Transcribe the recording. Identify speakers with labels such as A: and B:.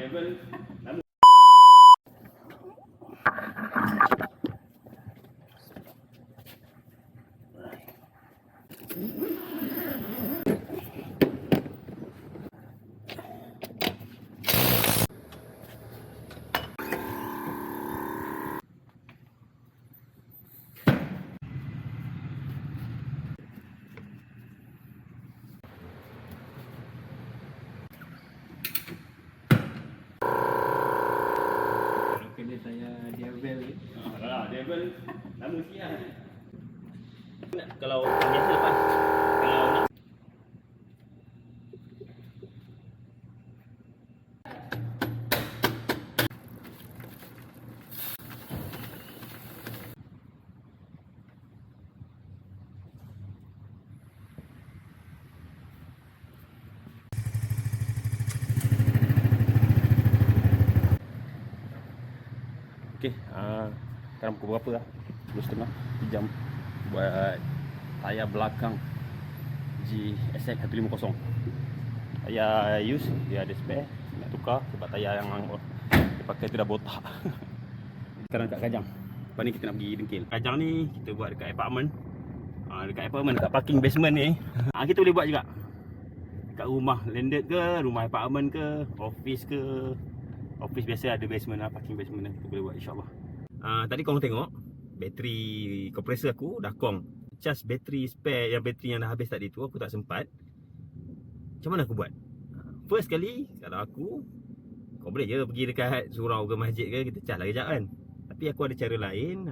A: level lama.
B: Kena saya Diavel ni.
A: Alah, level lama sikit lah.
C: Kalau biasa lepas. Kalau nak okey, sekarang pukul berapa lah? 10.30 jam buat tayar belakang GSX 150. Tayar use, dia ada spare, nak tukar sebab tayar yang dia pakai tu dah botak. Sekarang kat Kajang. Lepas ni kita nak pergi dengkil. Kajang ni kita buat dekat apartment. Dekat apartment, dekat parking basement ni. Kita boleh buat juga dekat rumah landed ke, rumah apartment ke, office ke. Office biasa ada basement lah, parking basement lah. Kita boleh buat insyaAllah. Tadi korang tengok bateri kompresor aku dah kong. Cas bateri spare, yang bateri yang dah habis tadi tu aku tak sempat. Macam mana aku buat? First kali kalau aku, kau boleh je pergi dekat surau ke masjid ke, kita cas lah kejap kan. Tapi aku ada cara lain.